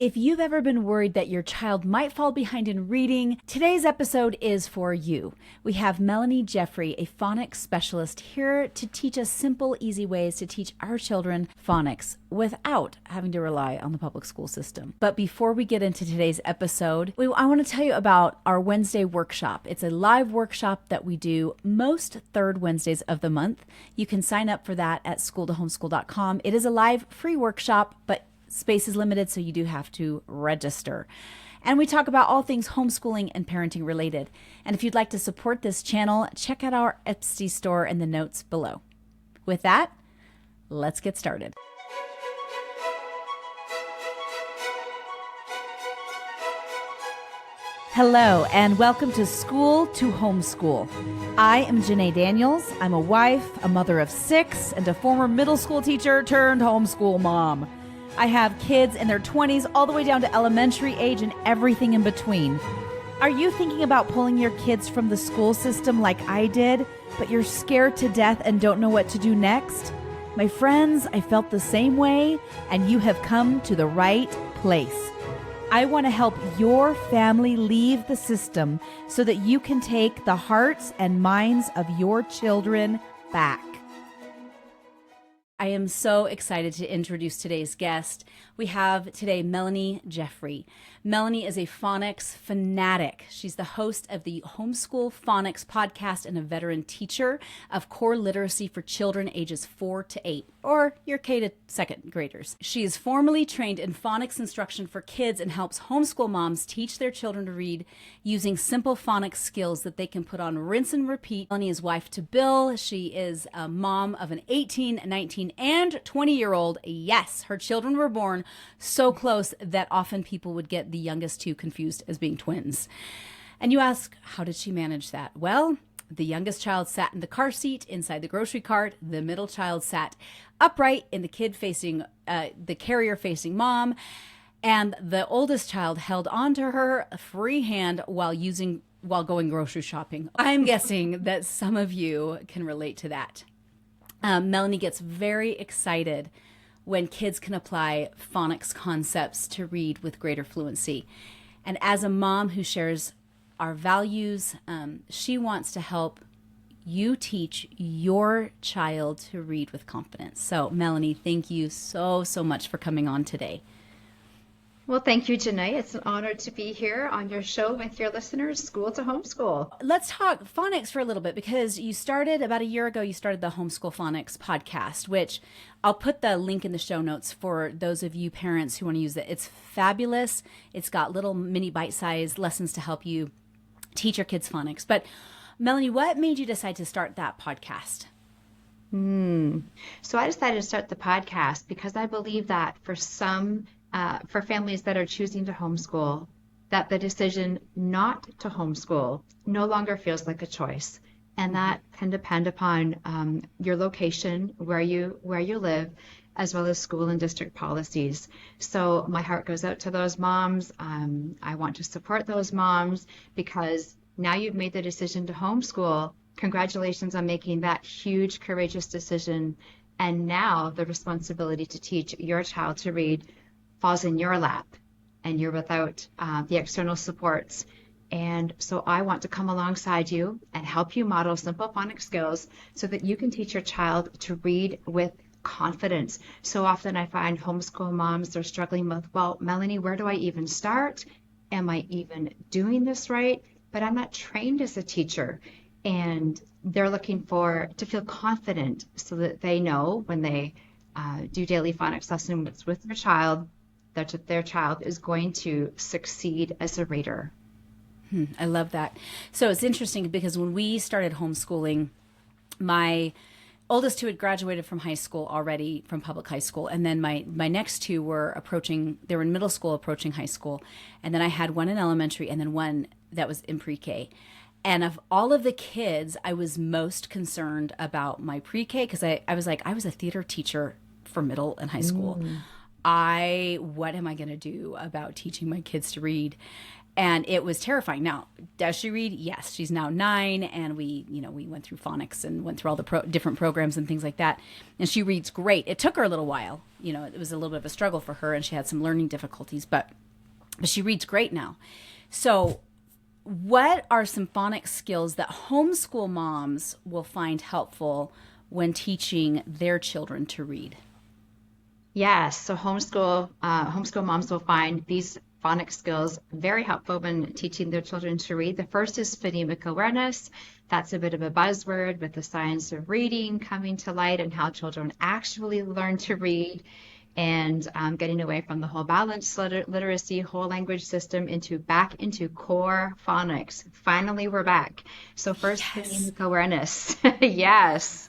If you've ever been worried that your child might fall behind in reading, today's episode is for you. We have Melanie Jeffrey, a phonics specialist, here to teach us simple, easy ways to teach our children phonics without having to rely on the public school system. But before we get into today's episode, I want to tell you about our Wednesday workshop. It's a live workshop that we do most third Wednesdays of the month. You can sign up for that at schooltohomeschool.com. It is a live free workshop, but space is limited, so you do have to register. And we talk about all things homeschooling and parenting related. And if you'd like to support this channel, check out our Etsy store in the notes below. With that, let's get started. Hello, and welcome to School to Homeschool. I am Janae Daniels. I'm a wife, a mother of 6, and a former middle school teacher turned homeschool mom. I have kids in their 20s all the way down to elementary age and everything in between. Are you thinking about pulling your kids from the school system like I did, but you're scared to death and don't know what to do next? My friends, I felt the same way, and you have come to the right place. I want to help your family leave the system so that you can take the hearts and minds of your children back. I am so excited to introduce today's guest. We have today Melanie Jeffrey. Melanie is a phonics fanatic. She's the host of the Homeschool Phonics podcast and a veteran teacher of core literacy for children ages 4 to 8, or your K to second graders. She is formally trained in phonics instruction for kids and helps homeschool moms teach their children to read using simple phonics skills that they can put on rinse and repeat. Melanie is wife to Bill. She is a mom of an 18, 19, and 20-year-old. Yes, her children were born so close that often people would get the youngest two confused as being twins. And you ask, how did she manage that? Well, the youngest child sat in the car seat inside the grocery cart. The middle child sat upright in the carrier facing mom. And the oldest child held onto her free hand while going grocery shopping. I'm guessing that some of you can relate to that. Melanie gets very excited when kids can apply phonics concepts to read with greater fluency. And as a mom who shares our values, she wants to help you teach your child to read with confidence. So Melanie, thank you so much for coming on today. Well, thank you, Janae. It's an honor to be here on your show with your listeners, School to Homeschool. Let's talk phonics for a little bit, because you started about a year ago, you started the Homeschool Phonics podcast, which I'll put the link in the show notes for those of you parents who want to use it. It's fabulous. It's got little mini bite-sized lessons to help you teach your kids phonics. But Melanie, what made you decide to start that podcast? So I decided to start the podcast because I believe that for families that are choosing to homeschool, that the decision not to homeschool no longer feels like a choice. And that can depend upon your location, where you live, as well as school and district policies. So my heart goes out to those moms. I want to support those moms, because now you've made the decision to homeschool. Congratulations on making that huge, courageous decision. And now the responsibility to teach your child to read falls in your lap, and you're without the external supports. And so I want to come alongside you and help you model simple phonics skills so that you can teach your child to read with confidence. So often I find homeschool moms, they're struggling with, well, Melanie, where do I even start? Am I even doing this right? But I'm not trained as a teacher. And they're looking to feel confident so that they know when they do daily phonics lessons with their child, that their child is going to succeed as a reader. I love that. So it's interesting because when we started homeschooling, my oldest two had graduated from high school already, from public high school. And then my next two they were in middle school approaching high school. And then I had one in elementary and then one that was in pre-K. And of all of the kids, I was most concerned about my pre-K, because I was a theater teacher for middle and high school. what am I going to do about teaching my kids to read? And it was terrifying. Now, does she read? Yes, she's now 9, and we went through phonics and went through all the different programs and things like that. And she reads great. It took her a little while. It was a little bit of a struggle for her, and she had some learning difficulties, but she reads great now. So, what are some phonics skills that homeschool moms will find helpful when teaching their children to read? Yes, so homeschool moms will find these phonics skills very helpful when teaching their children to read. The first is phonemic awareness. That's a bit of a buzzword with the science of reading coming to light and how children actually learn to read, and getting away from the whole balanced literacy, whole language system back into core phonics. Finally, we're back. So first, phonemic awareness. Yes.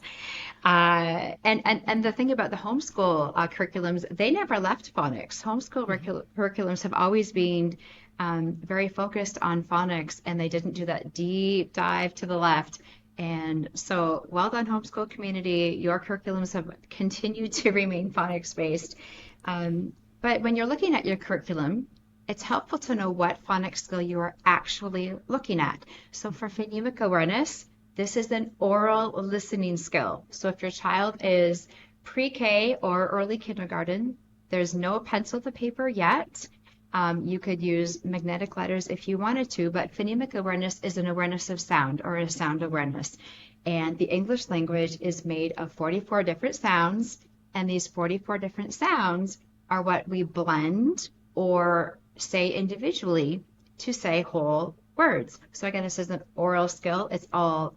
And the thing about the homeschool curriculums, they never left phonics. Homeschool curriculums have always been very focused on phonics, and they didn't do that deep dive to the left. And so, well done, homeschool community. Your curriculums have continued to remain phonics based. But when you're looking at your curriculum, it's helpful to know what phonics skill you are actually looking at. So for phonemic awareness, this is an oral listening skill. So if your child is pre-K or early kindergarten, there's no pencil to paper yet. You could use magnetic letters if you wanted to, but phonemic awareness is an awareness of sound, or a sound awareness. And the English language is made of 44 different sounds, and these 44 different sounds are what we blend or say individually to say whole words. So again, this is an oral skill. It's all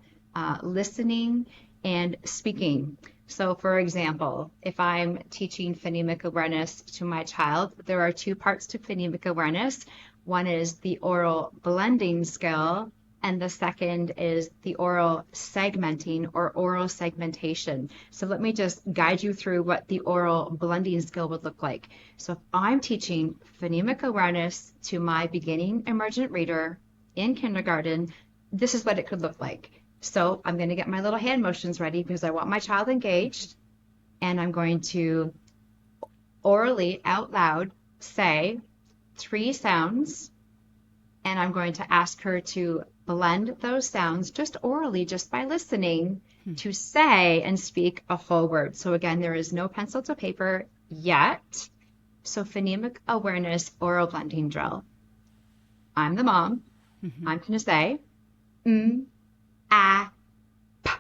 listening and speaking. So for example, if I'm teaching phonemic awareness to my child, there are 2 parts to phonemic awareness. One is the oral blending skill, and the second is the oral segmenting or oral segmentation. So let me just guide you through what the oral blending skill would look like. So if I'm teaching phonemic awareness to my beginning emergent reader in kindergarten, this is what it could look like. So I'm going to get my little hand motions ready because I want my child engaged, and I'm going to orally out loud say 3 sounds, and I'm going to ask her to blend those sounds just orally, just by listening, to say and speak a whole word. So again, there is no pencil to paper yet. So phonemic awareness oral blending drill. I'm the mom. I'm going to say a, p,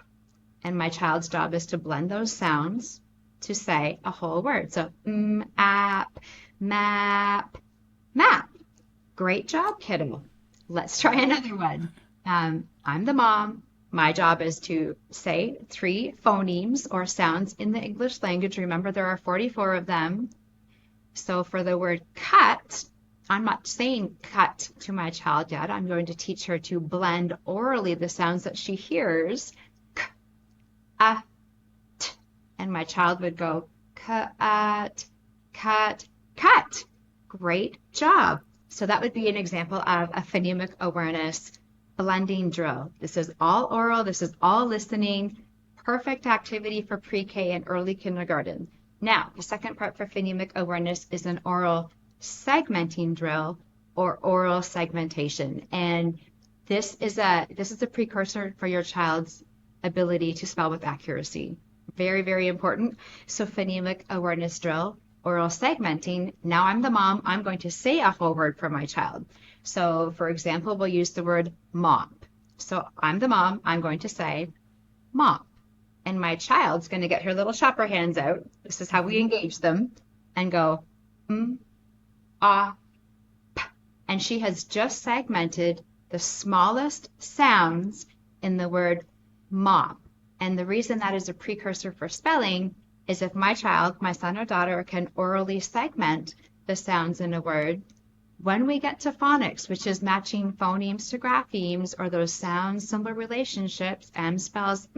and my child's job is to blend those sounds to say a whole word. So app, map, map. Great job, kiddo. Let's try another one. I'm the mom. My job is to say 3 phonemes or sounds in the English language. Remember, there are 44 of them. So for the word cut, I'm not saying cut to my child yet. I'm going to teach her to blend orally the sounds that she hears. K, a, t. And my child would go cut, cut, cut. Great job. So that would be an example of a phonemic awareness blending drill. This is all oral. This is all listening. Perfect activity for pre-K and early kindergarten. Now, the second part for phonemic awareness is an oral segmenting drill or oral segmentation. And this is a precursor for your child's ability to spell with accuracy. Very, very important. So phonemic awareness drill, oral segmenting. Now I'm the mom. I'm going to say a whole word for my child. So for example, we'll use the word mop. So I'm the mom. I'm going to say mop. And my child's going to get her little shopper hands out. This is how we engage them, and go ah, p. And she has just segmented the smallest sounds in the word mop. And the reason that is a precursor for spelling is if my child, my son or daughter, can orally segment the sounds in a word, when we get to phonics, which is matching phonemes to graphemes, or those sound-symbol relationships, M spells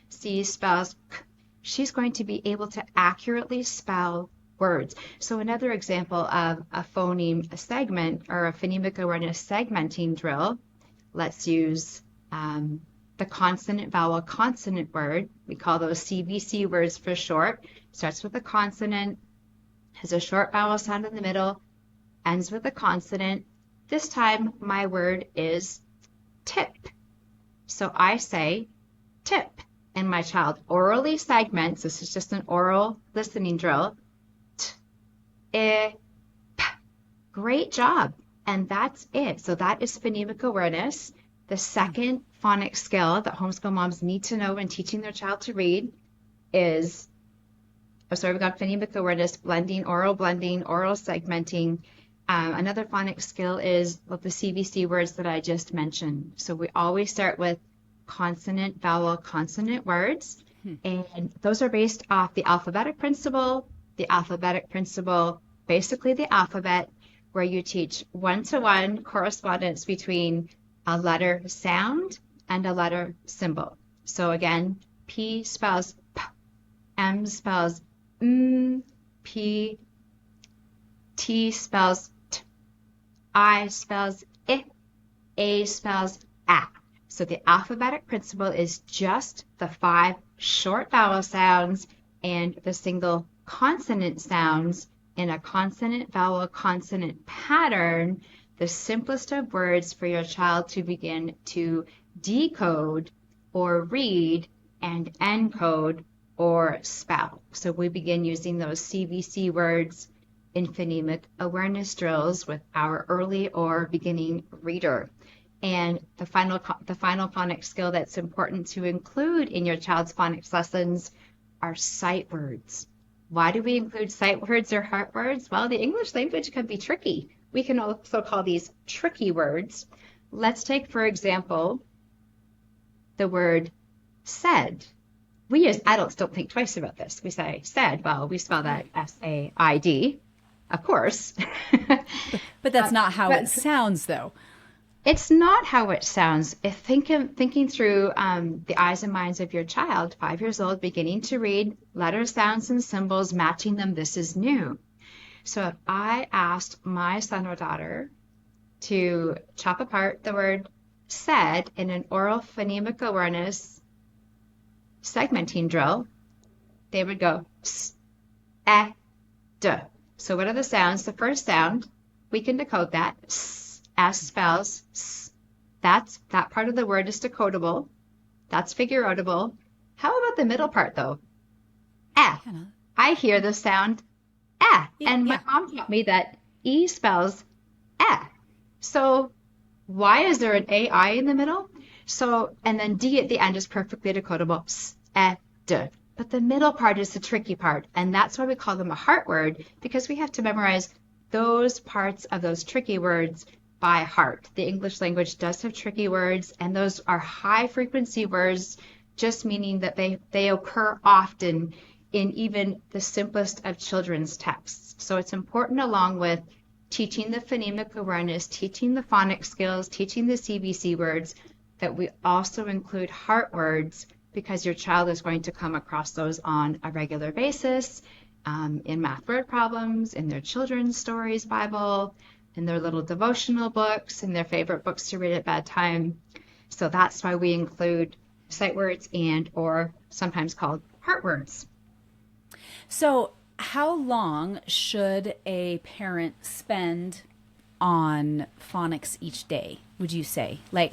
C spells k, she's going to be able to accurately spell words. So another example of a phoneme segment, or a phonemic awareness segmenting drill, let's use the consonant vowel consonant word. We call those CVC words for short. Starts with a consonant, has a short vowel sound in the middle, ends with a consonant. This time my word is tip. So I say tip, and my child orally segments. This is just an oral listening drill. T, I, p. Great job. And that's it. So that is phonemic awareness. The second phonics skill that homeschool moms need to know when teaching their child to read is, we've got phonemic awareness, blending, oral segmenting. Another phonics skill is the CVC words that I just mentioned. So we always start with consonant, vowel, consonant words. And those are based off the alphabetic principle. The alphabetic principle, basically the alphabet, where you teach one-to-one correspondence between a letter sound and a letter symbol. So again, P spells P, M spells M, P, T spells T, I spells I, A spells A. So the alphabetic principle is just the 5 short vowel sounds and the single consonant sounds in a consonant vowel consonant pattern, the simplest of words for your child to begin to decode or read and encode or spell. So we begin using those CVC words in phonemic awareness drills with our early or beginning reader. And the final phonics skill that's important to include in your child's phonics lessons are sight words. Why do we include sight words or heart words? Well, the English language can be tricky. We can also call these tricky words. Let's take, for example, the word said. We as adults don't think twice about this. We say said. Well, we spell that S-A-I-D, of course. But that's not how it sounds, though. It's not how it sounds. If thinking through the eyes and minds of your child, 5 years old, beginning to read letters, sounds, and symbols, matching them, this is new. So if I asked my son or daughter to chop apart the word said in an oral phonemic awareness segmenting drill, they would go s, eh, d. So what are the sounds? The first sound, we can decode that. S spells S. That part of the word is decodable. That's figure outable. How about the middle part, though? Eh. I hear the sound eh. And my mom taught me that E spells eh. So why is there an AI in the middle? So, and then D at the end is perfectly decodable. S, eh, d. But the middle part is the tricky part. And that's why we call them a heart word, because we have to memorize those parts of those tricky words by heart. The English language does have tricky words, and those are high frequency words, just meaning that they occur often in even the simplest of children's texts. So it's important, along with teaching the phonemic awareness, teaching the phonics skills, teaching the CVC words, that we also include heart words, because your child is going to come across those on a regular basis, in math word problems, in their children's stories Bible, in their little devotional books, in their favorite books to read at bedtime. So that's why we include sight words and or sometimes called heart words. So how long should a parent spend on phonics each day, would you say? Like,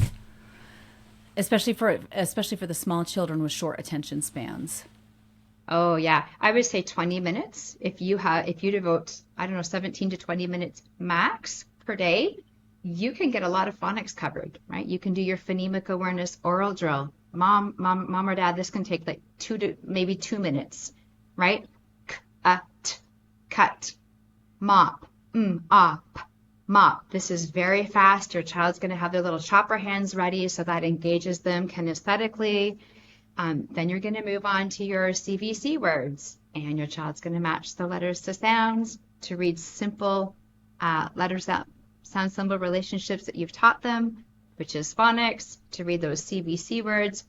especially for the small children with short attention spans. Oh yeah, I would say 20 minutes. If you devote, 17 to 20 minutes max per day, you can get a lot of phonics covered, right? You can do your phonemic awareness oral drill. Mom or dad, this can take like 2 minutes, right? K, cut, mop, mop. This is very fast. Your child's going to have their little chopper hands ready, so that engages them kinesthetically. Then you're going to move on to your CVC words, and your child's going to match the letters to sounds to read simple letters, sound symbol relationships that you've taught them, which is phonics, to read those CVC words,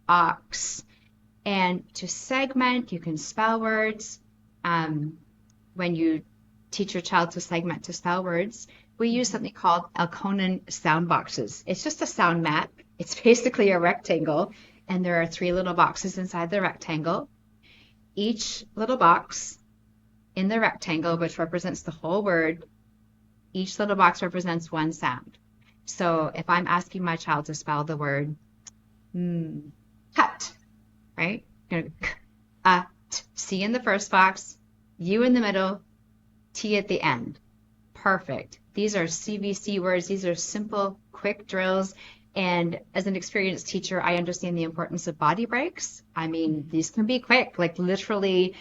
ox, and to segment, you can spell words. When you teach your child to segment to spell words, we use something called Alconen sound boxes. It's just a sound map. It's basically a rectangle, and there are 3 little boxes inside the rectangle. Each little box in the rectangle, which represents the whole word, each little box represents one sound. So if I'm asking my child to spell the word cut, right? C in the first box, U in the middle, T at the end. Perfect. These are CVC words. These are simple, quick drills. And as an experienced teacher, I understand the importance of body breaks. I mean, these can be quick, like literally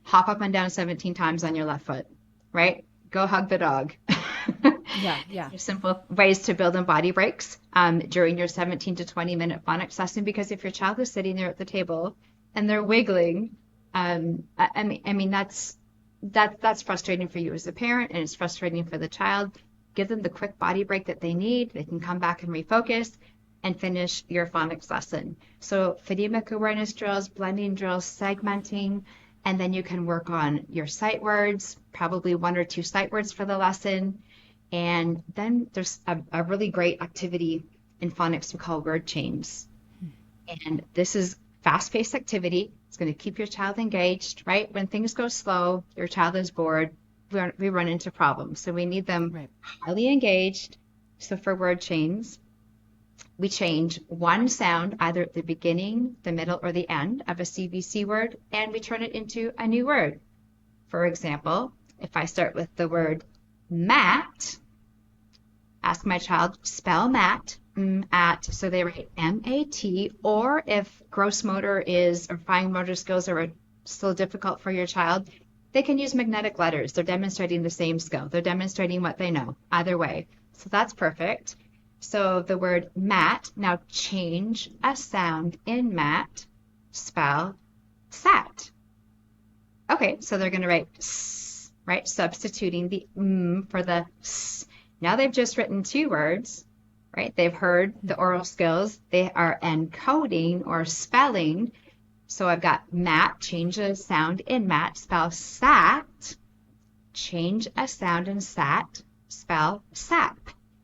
hop up and down 17 times on your left foot, right? Go hug the dog. Yeah. Simple ways to build in body breaks during your 17 to 20-minute phonics lesson, because if your child is sitting there at the table and they're wiggling, I mean that's frustrating for you as a parent, and it's frustrating for the child. Give them the quick body break that they need. They can come back and refocus and finish your phonics lesson. So phonemic awareness drills, blending drills, segmenting, and then you can work on your sight words, probably 1 or 2 sight words for the lesson. And then there's a really great activity in phonics we call word chains. And this is fast-paced activity. It's going to keep your child engaged, right? When things go slow, your child is bored, we run into problems. So we need them highly engaged. So for word chains, we change one sound either at the beginning, the middle, or the end of a CVC word, and we turn it into a new word. For example, if I start with the word mat, ask my child, spell mat, at, so they write M-A-T, or if gross motor or fine motor skills are still difficult for your child, they can use magnetic letters. They're demonstrating the same skill. They're demonstrating what they know, either way. So that's perfect. So the word mat, now change a sound in mat, spell sat. Okay, so they're going to write s, right? Substituting the for the s. Now they've just written 2 words, right? They've heard the oral skills. They are encoding or spelling. So I've got mat, change a sound in mat, spell sat, change a sound in sat, spell sap.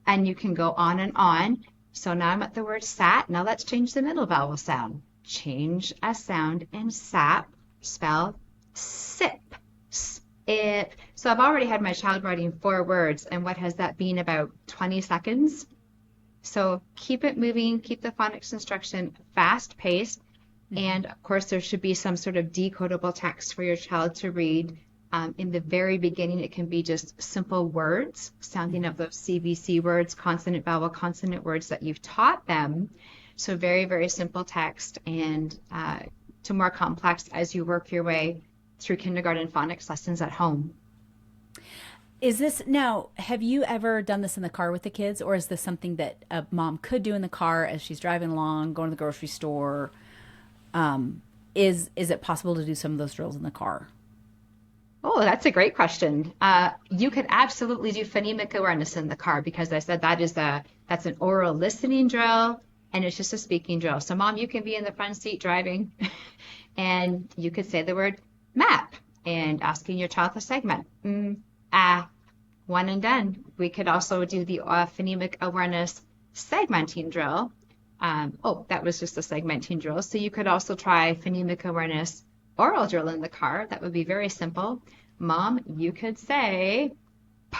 And you can go on and on. So now I'm at the word sat. Now let's change the middle vowel sound. Change a sound in sap, spell sip. It. So I've already had my child writing 4 words, and what has that been, about 20 seconds? So keep it moving, keep the phonics instruction fast-paced, and of course there should be some sort of decodable text for your child to read. In the very beginning, it can be just simple words, sounding of those CVC words, consonant, vowel, consonant words that you've taught them. So very, very simple text, and to more complex as you work your way through kindergarten phonics lessons at home. Is this, now, have you ever done this in the car with the kids, or is this something that a mom could do in the car as she's driving along, going to the grocery store? Is it possible to do some of those drills in the car? Oh, that's a great question. You could absolutely do phonemic awareness in the car, because I said that's an oral listening drill, and it's just a speaking drill. So mom, you can be in the front seat driving, and you could say the word map and asking your child to segment. One and done. We could also do the phonemic awareness segmenting drill. That was just a segmenting drill. So you could also try phonemic awareness oral drill in the car. That would be very simple. Mom, you could say p,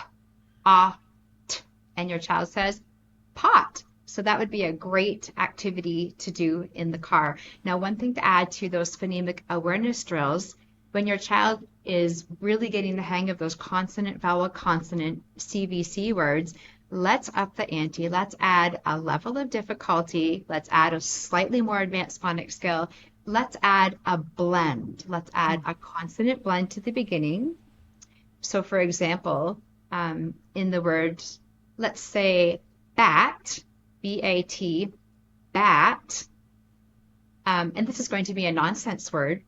t, and your child says pot. So that would be a great activity to do in the car. Now, one thing to add to those phonemic awareness drills, when your child is really getting the hang of those consonant, vowel, consonant, CVC words, let's up the ante. Let's add a level of difficulty. Let's add a slightly more advanced phonics skill. Let's add a blend. Let's add a consonant blend to the beginning. So for example, in the word, let's say bat, B-A-T, bat, and this is going to be a nonsense word.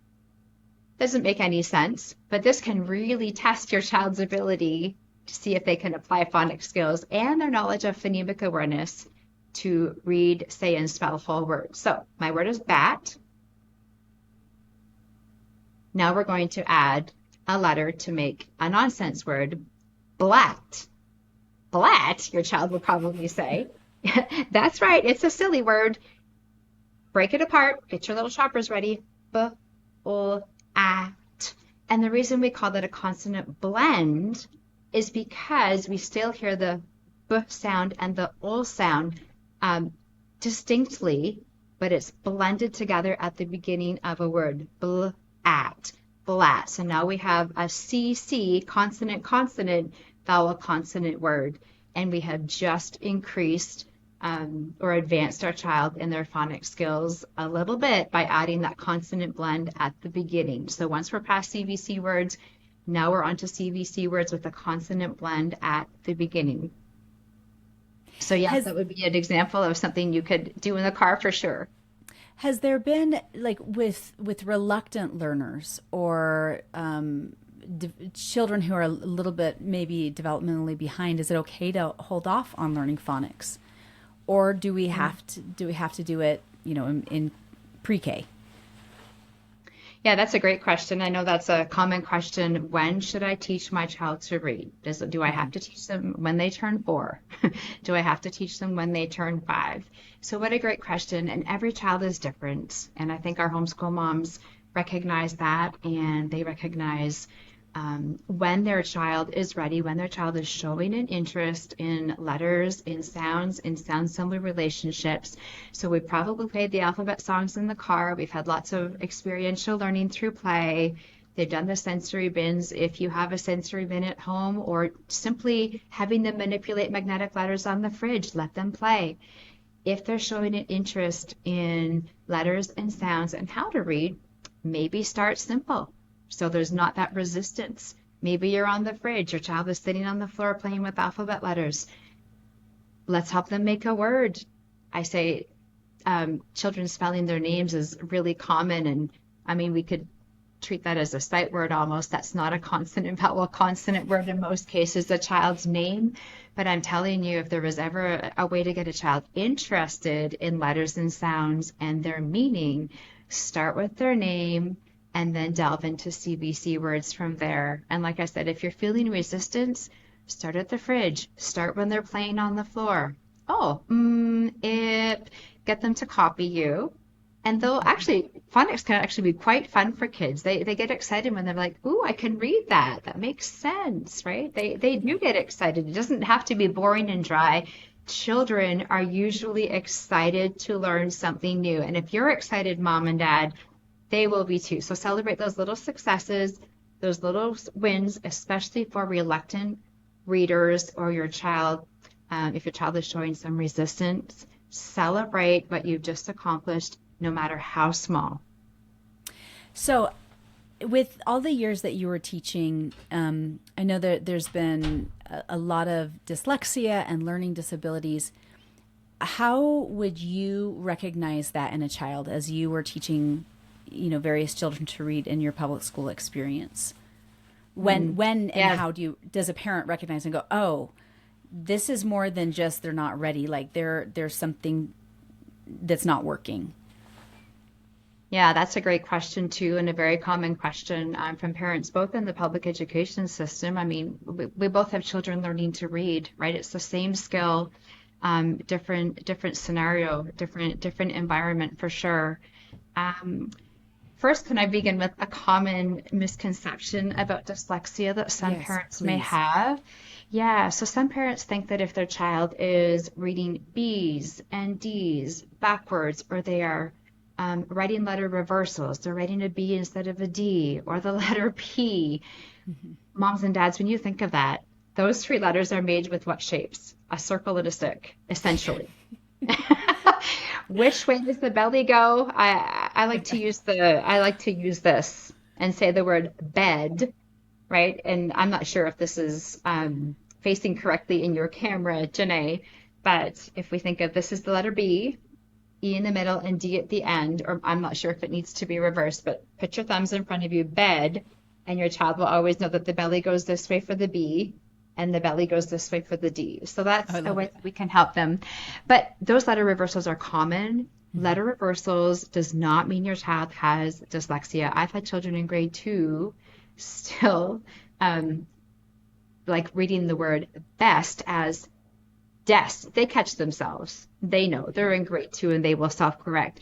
Doesn't make any sense, but this can really test your child's ability to see if they can apply phonics skills and their knowledge of phonemic awareness to read, say, and spell whole words. So my word is bat. Now we're going to add a letter to make a nonsense word, blat. Blat, your child will probably say. That's right, it's a silly word. Break it apart, get your little choppers ready. B-O-A-T. And the reason we call that a consonant blend is because we still hear the b sound and the ul sound distinctly, but it's blended together at the beginning of a word. Blat, blat. So now we have a CC, consonant, consonant, vowel, consonant word. And we have just increased or advanced our child in their phonics skills a little bit by adding that consonant blend at the beginning. So once we're past CVC words, now we're onto CVC words with a consonant blend at the beginning. So yes, that would be an example of something you could do in the car for sure. Has there been, like, with reluctant learners or children who are a little bit maybe developmentally behind, is it okay to hold off on learning phonics? Or do we have to do it, in pre-K? Yeah, that's a great question. I know that's a common question. When should I teach my child to read? Do I have to teach them when they turn 4? Do I have to teach them when they turn 5? So what a great question. And every child is different. And I think our homeschool moms recognize that, and they recognize when their child is ready, when their child is showing an interest in letters, in sound symbol relationships. So we probably played the alphabet songs in the car. We've had lots of experiential learning through play. They've done the sensory bins. If you have a sensory bin at home, or simply having them manipulate magnetic letters on the fridge, let them play. If they're showing an interest in letters and sounds and how to read, maybe start simple. So there's not that resistance. Maybe you're on the fridge, your child is sitting on the floor playing with alphabet letters. Let's help them make a word. I say children spelling their names is really common, and I mean, we could treat that as a sight word almost. That's not a consonant vowel consonant word in most cases, a child's name. But I'm telling you, if there was ever a way to get a child interested in letters and sounds and their meaning, start with their name, and then delve into CVC words from there. And like I said, if you're feeling resistance, start at the fridge. Start when they're playing on the floor. Get them to copy you. And phonics can actually be quite fun for kids. They get excited when they're like, ooh, I can read that. That makes sense, right? They do get excited. It doesn't have to be boring and dry. Children are usually excited to learn something new. And if you're excited, mom and dad, they will be too. So celebrate those little successes, those little wins, especially for reluctant readers or your child. If your child is showing some resistance, celebrate what you've just accomplished, no matter how small. So with all the years that you were teaching, I know that there's been a lot of dyslexia and learning disabilities. How would you recognize that in a child as you were teaching various children to read in your public school experience? When and how does a parent recognize and go, oh, this is more than just they're not ready, like there's something that's not working? Yeah, that's a great question too, and a very common question from parents, both in the public education system. I mean, we both have children learning to read, right? It's the same skill, different scenario, different environment for sure. First, can I begin with a common misconception about dyslexia that some parents may have? Yeah, so some parents think that if their child is reading B's and D's backwards, or they are writing letter reversals, they're writing a B instead of a D, or the letter P. Moms and dads, when you think of that, those 3 letters are made with what shapes? A circle and a stick, essentially. Which way does the belly go? I like to use this and say the word bed, right? And I'm not sure if this is facing correctly in your camera, Janae, but if we think of this is the letter B, E in the middle, and D at the end, or I'm not sure if it needs to be reversed, but put your thumbs in front of you, bed, and your child will always know that the belly goes this way for the B, and the belly goes this way for the D. So that's a way that we can help them. But those letter reversals are common. Letter reversals does not mean your child has dyslexia. I've had children in grade 2 still like reading the word best as des. They catch themselves. They know they're in grade 2 and they will self-correct.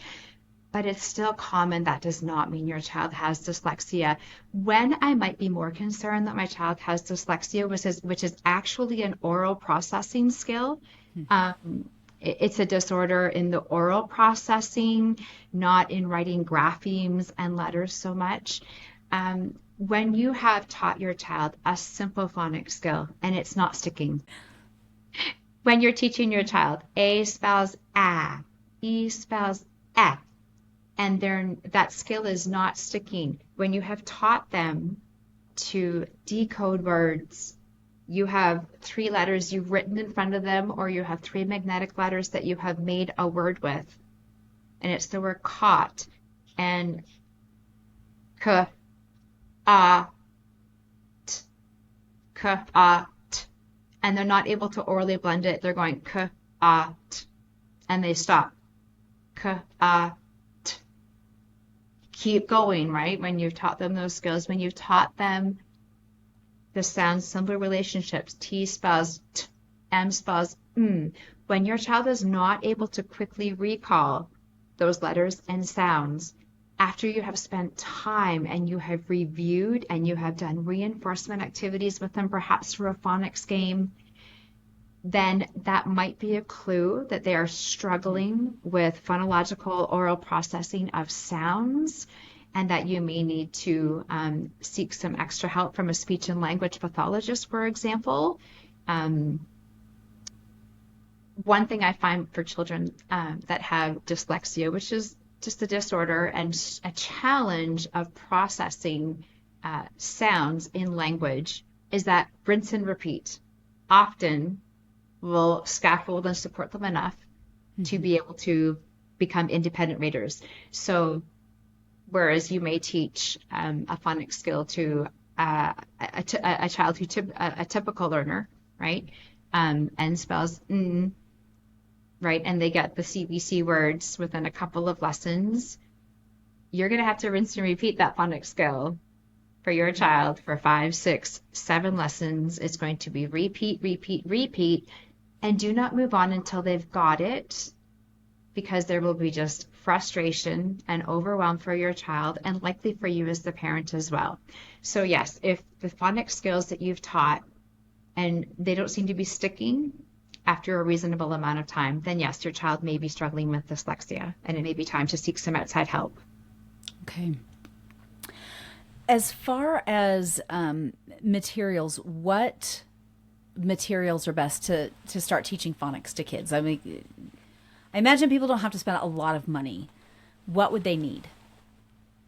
but it's still common. That does not mean your child has dyslexia. When I might be more concerned that my child has dyslexia, which is actually an oral processing skill. It's a disorder in the oral processing, not in writing graphemes and letters so much. When you have taught your child a simple phonics skill and it's not sticking, when you're teaching your child A spells a, E spells eh, and that skill is not sticking, when you have taught them to decode words, you have 3 letters you've written in front of them, or you have 3 magnetic letters that you have made a word with, and it's the word caught, and k, a, t, k, a, t, and they're not able to orally blend it. They're going k, a, t, and they stop. K, a, t. Keep going, right? When you've taught them those skills, when you've taught them the sound symbol relationships, T spells T, M spells M. When your child is not able to quickly recall those letters and sounds, after you have spent time and you have reviewed and you have done reinforcement activities with them, perhaps through a phonics game, then that might be a clue that they are struggling with phonological oral processing of sounds, and that you may need to seek some extra help from a speech and language pathologist, for example. One thing I find for children that have dyslexia, which is just a disorder and a challenge of processing sounds in language, is that rinse and repeat often will scaffold and support them enough to be able to become independent readers. So whereas you may teach a phonics skill to a child who a typical learner, right? N spells N, right? And they get the CBC words within a couple of lessons. You're going to have to rinse and repeat that phonics skill for your child for 5, 6, 7 lessons. It's going to be repeat, repeat, repeat, and do not move on until they've got it, because there will be just frustration and overwhelm for your child, and likely for you as the parent as well. So yes, if the phonics skills that you've taught and they don't seem to be sticking after a reasonable amount of time, then yes, your child may be struggling with dyslexia, and it may be time to seek some outside help. Okay. As far as materials, what materials are best to start teaching phonics to kids? I mean, I imagine people don't have to spend a lot of money. What would they need?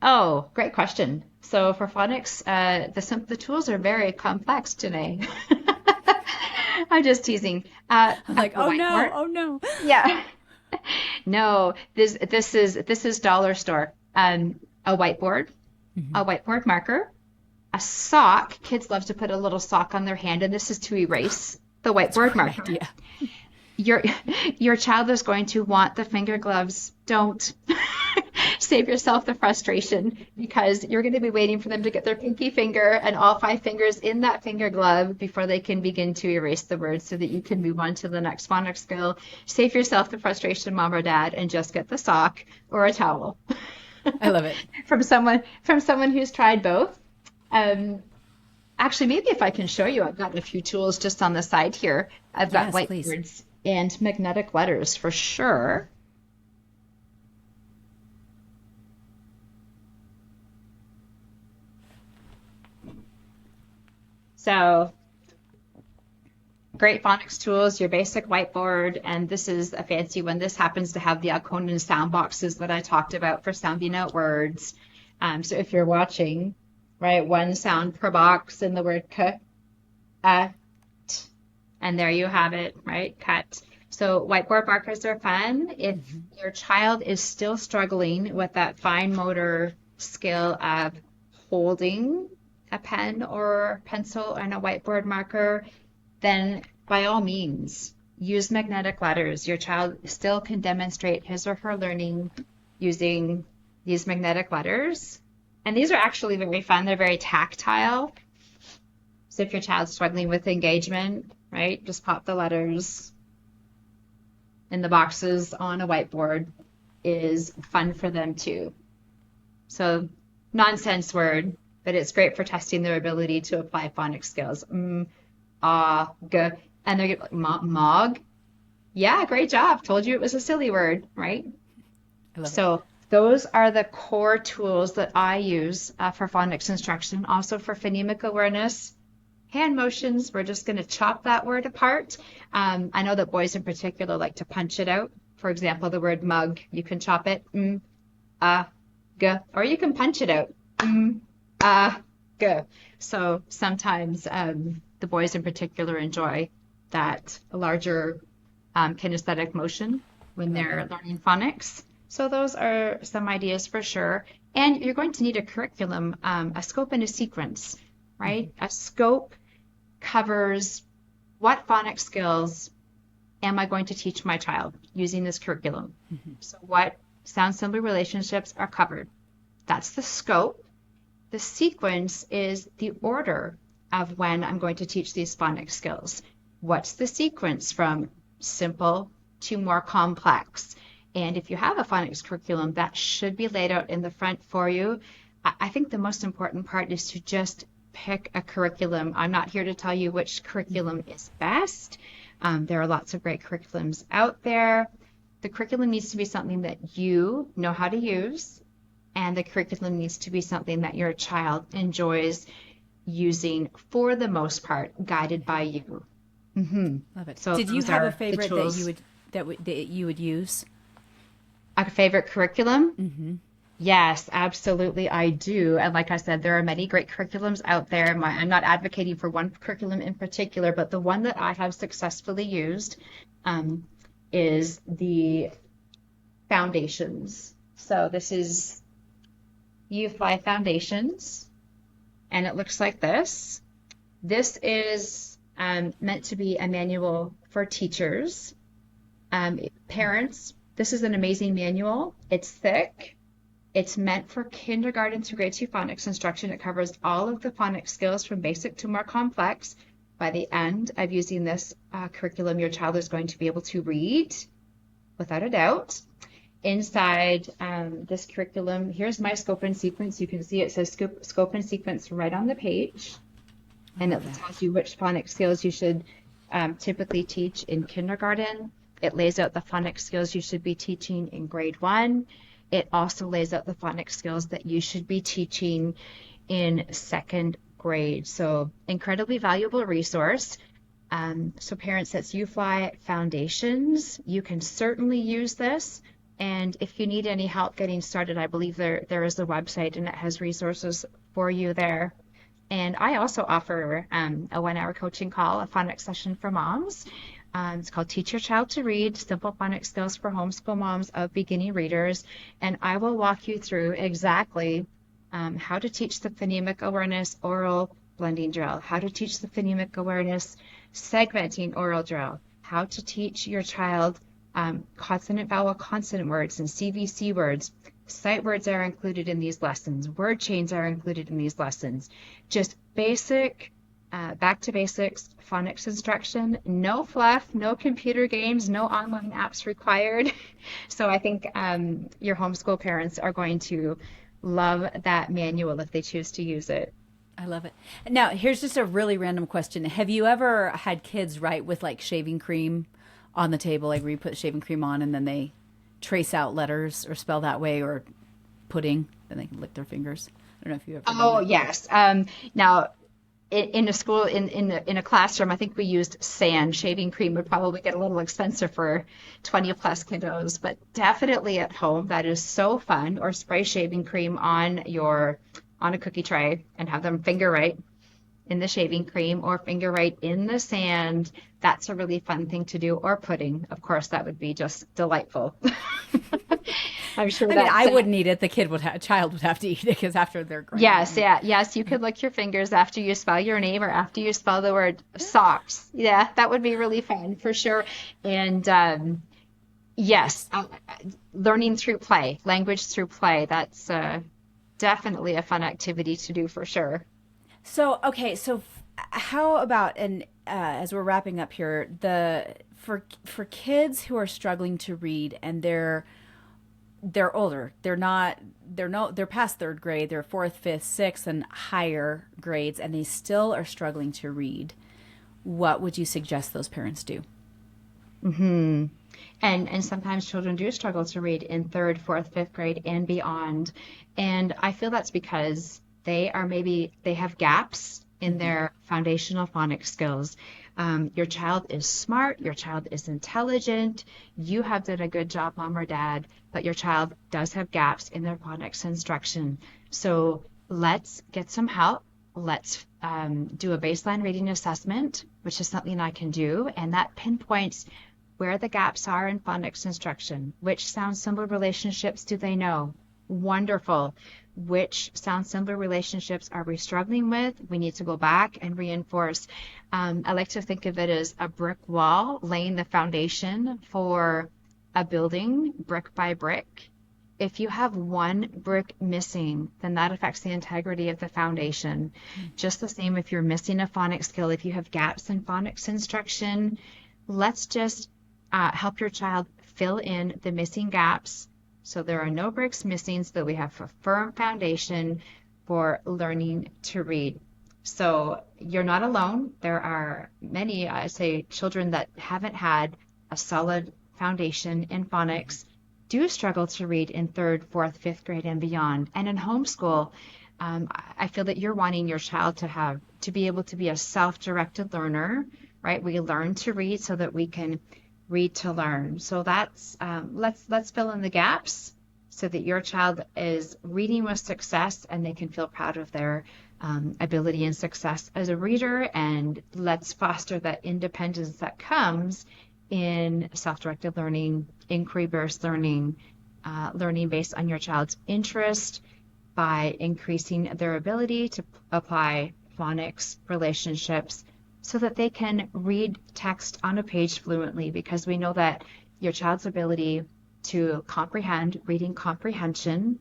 Oh, great question. So for phonics, the tools are very complex, Janae. I'm just teasing. I'm like, oh no, oh no. Yeah. No, this is dollar store. A whiteboard, a whiteboard marker, a sock. Kids love to put a little sock on their hand, and this is to erase the whiteboard marker. Idea. Your child is going to want the finger gloves. Don't save yourself the frustration, because you're going to be waiting for them to get their pinky finger and all 5 fingers in that finger glove before they can begin to erase the words, so that you can move on to the next phonics skill. Save yourself the frustration, mom or dad, and just get the sock or a towel. I love it. From someone who's tried both. Actually, maybe if I can show you, I've got a few tools just on the side here. I've got whiteboards and magnetic letters for sure. So, great phonics tools, your basic whiteboard, and this is a fancy one. This happens to have the Alconan sound boxes that I talked about for sounding out words. So if you're watching, right, 1 sound per box in the word k, t, and there you have it, right, cut. So whiteboard markers are fun. If your child is still struggling with that fine motor skill of holding a pen or pencil and a whiteboard marker, then by all means, use magnetic letters. Your child still can demonstrate his or her learning using these magnetic letters. And these are actually very fun. They're very tactile. So if your child's struggling with engagement, right, just pop the letters in the boxes on a whiteboard is fun for them too. So nonsense word, but it's great for testing their ability to apply phonics skills. G. And they're like, mog? Yeah, great job. Told you it was a silly word, right? I love it. So those are the core tools that I use for phonics instruction. Also for phonemic awareness, hand motions. We're just going to chop that word apart. I know that boys in particular like to punch it out. For example, the word mug, you can chop it, g, or you can punch it out, g. So sometimes the boys in particular enjoy that larger kinesthetic motion when they're learning phonics. So those are some ideas for sure. And you're going to need a curriculum, a scope and a sequence, right? A scope covers what phonics skills am I going to teach my child using this curriculum. So what sound-symbol relationships are covered. That's the scope. The sequence is the order of when I'm going to teach these phonics skills. What's the sequence from simple to more complex? And if you have a phonics curriculum, that should be laid out in the front for you. I think the most important part is to just pick a curriculum. I'm not here to tell you which curriculum is best. There are lots of great curriculums out there. The curriculum needs to be something that you know how to use, and the curriculum needs to be something that your child enjoys using for the most part, guided by you. Love it. So Did you those have are a the favorite tools. that you would use? A favorite curriculum? Yes, absolutely, I do. And like I said, there are many great curriculums out there. I'm not advocating for one curriculum in particular, but the one that I have successfully used is the foundations. So this is U5 Foundations, and it looks like this. This is meant to be a manual for teachers, parents. This is an amazing manual. It's thick. It's meant for kindergarten through grade 2 phonics instruction. It covers all of the phonics skills from basic to more complex. By the end of using this curriculum, your child is going to be able to read, without a doubt. Inside this curriculum, here's my scope and sequence. You can see it says scope and sequence right on the page. And it tells you which phonics skills you should typically teach in kindergarten. It lays out the phonics skills you should be teaching in grade 1. It also lays out the phonics skills that you should be teaching in second grade. So incredibly valuable resource. So parents, that's UFly Foundations. You can certainly use this. And if you need any help getting started, I believe there is a website and it has resources for you there. And I also offer a 1-hour coaching call, a phonics session for moms. It's called Teach Your Child to Read, Simple Phonics Skills for Homeschool Moms of Beginning Readers. And I will walk you through exactly how to teach the phonemic awareness oral blending drill, how to teach the phonemic awareness segmenting oral drill, how to teach your child consonant, vowel, consonant words and CVC words. Sight words are included in these lessons. Word chains are included in these lessons. Just basic, back to basics, phonics instruction. No fluff, no computer games, no online apps required. So I think your homeschool parents are going to love that manual if they choose to use it. I love it. Now, here's just a really random question. Have you ever had kids write with like shaving cream on the table, like where you put shaving cream on and then they trace out letters or spell that way, or pudding, then they can lick their fingers? I don't know if you ever done Oh, that. yes. Now, in a school, in a classroom, I think we used sand. Shaving cream would probably get a little expensive for 20 plus kiddos, but definitely at home, that is so fun. Or spray shaving cream on a cookie tray and have them finger right in the shaving cream or finger right in the sand. That's a really fun thing to do. Or pudding, of course, that would be just delightful. I'm sure I mean, that's I wouldn't eat it. The child would have to eat it because after they're grown. Yes, you could lick your fingers after you spell your name or after you spell the word socks. Yeah, that would be really fun for sure. And yes, learning through play, language through play, that's definitely a fun activity to do for sure. So, okay, how about, and as we're wrapping up here, for kids who are struggling to read and they're they're older. They're past third grade. They're fourth, fifth, sixth, and higher grades, and they still are struggling to read. What would you suggest those parents do? Hmm. And sometimes children do struggle to read in third, fourth, fifth grade and beyond. And I feel that's because they have gaps in their foundational phonics skills. Your child is smart, your child is intelligent, you have done a good job, mom or dad, but your child does have gaps in their phonics instruction. So let's get some help. Let's do a baseline reading assessment, which is something I can do, and that pinpoints where the gaps are in phonics instruction. Which sound symbol relationships do they know? Wonderful. Which sound symbol relationships are we struggling with? We need to go back and reinforce. I like to think of it as a brick wall, laying the foundation for a building brick by brick. If you have one brick missing, then that affects the integrity of the foundation. Just the same if you're missing a phonics skill, if you have gaps in phonics instruction, let's just help your child fill in the missing gaps so there are no bricks missing, so that we have a firm foundation for learning to read. So you're not alone. There are many, I say, children that haven't had a solid foundation in phonics do struggle to read in third, fourth, fifth grade and beyond. And in homeschool, I feel that you're wanting your child to be able to be a self-directed learner, right? We learn to read so that we can read to learn. So that's let's fill in the gaps so that your child is reading with success and they can feel proud of their ability and success as a reader. And let's foster that independence that comes in self-directed learning, inquiry-based learning, learning based on your child's interest by increasing their ability to apply phonics relationships so that they can read text on a page fluently, because we know that your child's ability to comprehend, reading comprehension,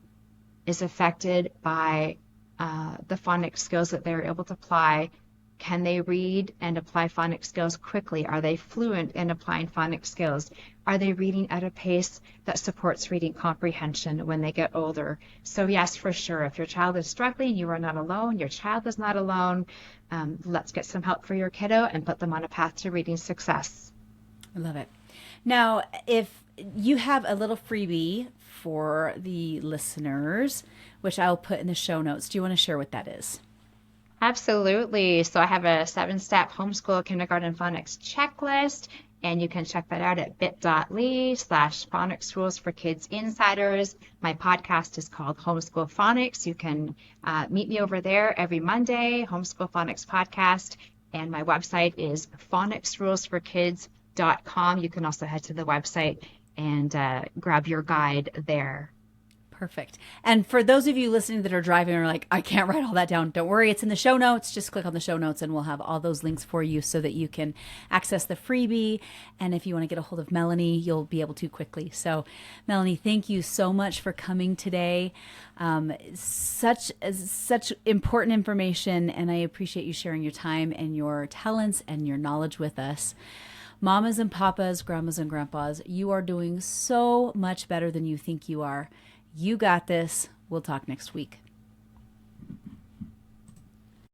is affected by the phonics skills that they're able to apply. Can they read and apply phonics skills quickly? Are they fluent in applying phonics skills? Are they reading at a pace that supports reading comprehension when they get older? So yes, for sure, if your child is struggling, you are not alone. Your child is not alone. Let's get some help for your kiddo and put them on a path to reading success. I love it. Now, if you have a little freebie for the listeners, which I'll put in the show notes, do you want to share what that is? Absolutely. So I have a 7-step homeschool kindergarten phonics checklist, and you can check that out at bit.ly/phonics rules for kids insiders. My podcast is called Homeschool Phonics. You can meet me over there every Monday, Homeschool Phonics podcast. And my website is phonicsrulesforkids.com. You can also head to the website and grab your guide there. Perfect. And for those of you listening that are driving and are like, I can't write all that down, don't worry, it's in the show notes. Just click on the show notes and we'll have all those links for you so that you can access the freebie. And if you want to get a hold of Melanie, you'll be able to quickly. So Melanie, thank you so much for coming today. Such important information, and I appreciate you sharing your time and your talents and your knowledge with us. Mamas and papas, grandmas and grandpas, you are doing so much better than you think you are. You got this. We'll talk next week.